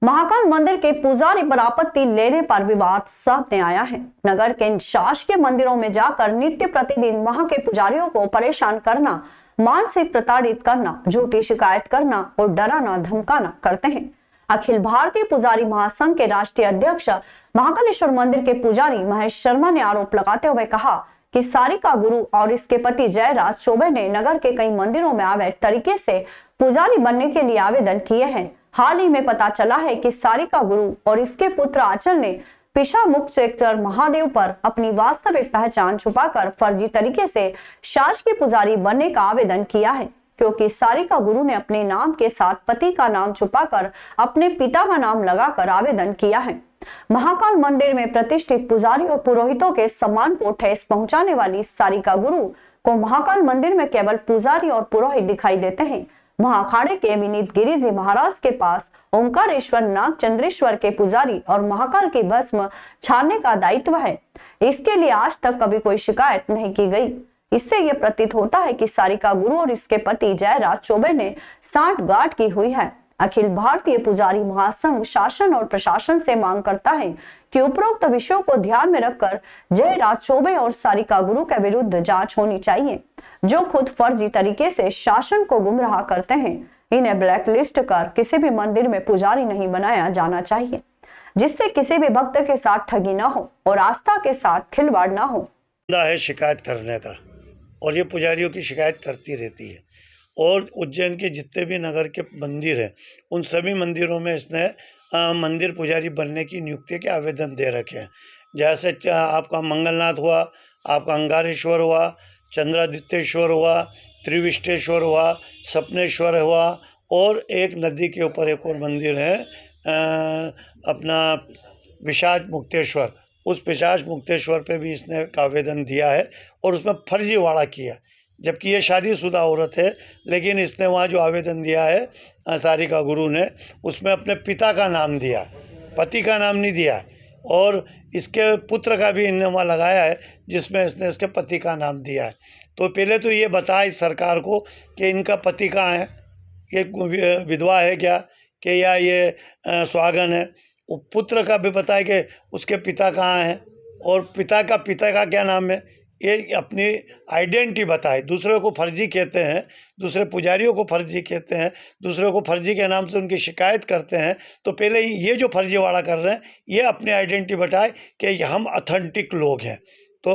महाकाल मंदिर के पुजारी पर आपत्ति लेने पर विवाद सामने आया है। नगर के शासकीय मंदिरों में जाकर नित्य प्रतिदिन वहां के पुजारियों को परेशान करना, मानसिक प्रताड़ित करना, झूठी शिकायत करना और डराना धमकाना करते हैं। अखिल भारतीय पुजारी महासंघ के राष्ट्रीय अध्यक्ष महाकालेश्वर मंदिर के पुजारी महेश शर्मा ने आरोप लगाते हुए कहा कि सारिका गुरु और इसके पति जयराज चौबे ने नगर के कई मंदिरों में अवैध तरीके से पुजारी बनने के लिए आवेदन किए हैं। हाल ही में पता चला है कि सारिका गुरु और इसके पुत्र आचल ने पिछा मुक्त सेक्टर महादेव पर अपनी वास्तविक पहचान छुपाकर फर्जी तरीके से शासकीय पुजारी बनने का आवेदन किया है, क्योंकि सारिका गुरु ने अपने नाम के साथ पति का नाम छुपाकर अपने पिता का नाम लगाकर आवेदन किया है। महाकाल मंदिर में प्रतिष्ठित पुजारी और पुरोहितों के सम्मान को ठेस पहुंचाने वाली सारिका गुरु को महाकाल मंदिर में केवल पुजारी और पुरोहित दिखाई देते हैं। महाअखाड़े के विनीत गिरी जी महाराज के पास ओंकारेश्वर नाग चंद्रेश्वर के पुजारी और महाकाल की भस्म छाड़ने का दायित्व है। इसके लिए आज तक कभी कोई शिकायत नहीं की गई। इससे यह प्रतीत होता है कि सारिका गुरु और इसके पति जयराज चौबे ने सांठगांठ की हुई है। अखिल भारतीय पुजारी महासंघ शासन और प्रशासन से मांग करता है कि उपरोक्त विषयों को ध्यान में रखकर जयराज चौबे और सारिका गुरु के विरुद्ध जांच होनी चाहिए, जो खुद फर्जी तरीके से शासन को गुमराह करते हैं। इन्हें ब्लैकलिस्ट कर किसी भी मंदिर में पुजारी नहीं बनाया जाना चाहिए, जिससे किसी भी भक्त के साथ ठगी न हो और आस्था के साथ खिलवाड़ न हो। है शिकायत करने का, और ये पुजारियों की शिकायत करती रहती है। और उज्जैन के जितने भी नगर के मंदिर हैं, उन सभी मंदिरों में इसने मंदिर पुजारी बनने की नियुक्ति के आवेदन दे रखे हैं। जैसे आपका मंगलनाथ हुआ, आपका अंगारेश्वर हुआ, चंद्रादित्येश्वर हुआ, त्रिविष्टेश्वर हुआ, सपनेश्वर हुआ, और एक नदी के ऊपर एक और मंदिर है अपना पिशाच मुक्तेश्वर। उस पिशाच मुक्तेश्वर पे भी इसने एक आवेदन दिया है और उसमें फर्जीवाड़ा किया, जबकि ये शादीशुदा औरत है। लेकिन इसने वहाँ जो आवेदन दिया है सारिका गुरु ने, उसमें अपने पिता का नाम दिया, पति का नाम नहीं दिया। और इसके पुत्र का भी इन्होंने वहाँ लगाया है, जिसमें इसने इसके पति का नाम दिया है। तो पहले तो ये बताए सरकार को कि इनका पति कहाँ है, ये विधवा है क्या, कि या ये सुहागन है। वो पुत्र का भी बताए कि उसके पिता कहाँ हैं और पिता का क्या नाम है। ये अपनी आइडेंटिटी बताए। दूसरे को फर्जी कहते हैं, दूसरे पुजारियों को फर्जी कहते हैं, दूसरे को फर्जी के नाम से उनकी शिकायत करते हैं। तो पहले ये जो फर्जीवाड़ा कर रहे हैं, ये अपनी आइडेंटिटी बताए कि हम ऑथेंटिक लोग हैं। तो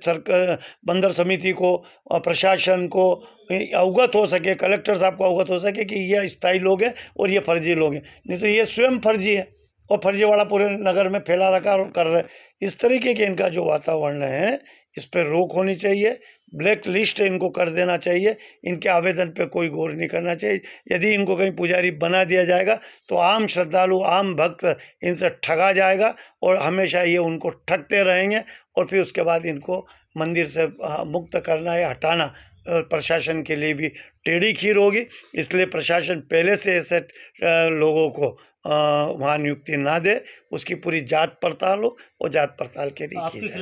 सरकार, बंदर समिति को, प्रशासन को अवगत हो सके, कलेक्टर साहब को अवगत हो सके कि ये स्थायी लोग हैं और ये फर्जी लोग हैं। नहीं तो ये स्वयं फर्जी है और फर्जीवाड़ा पूरे नगर में फैला रखा और कर रहे हैं। इस तरीके के इनका जो वातावरण है, इस पर रोक होनी चाहिए। ब्लैक लिस्ट इनको कर देना चाहिए। इनके आवेदन पे कोई गौर नहीं करना चाहिए। यदि इनको कहीं पुजारी बना दिया जाएगा तो आम श्रद्धालु, आम भक्त इनसे ठगा जाएगा और हमेशा ये उनको ठगते रहेंगे। और फिर उसके बाद इनको मंदिर से मुक्त करना या हटाना प्रशासन के लिए भी टेढ़ी खीर होगी। इसलिए प्रशासन पहले से ऐसे लोगों को वहाँ नियुक्ति ना दे, उसकी पूरी जांच पड़ताल हो और जांच पड़ताल के लिए की जाए।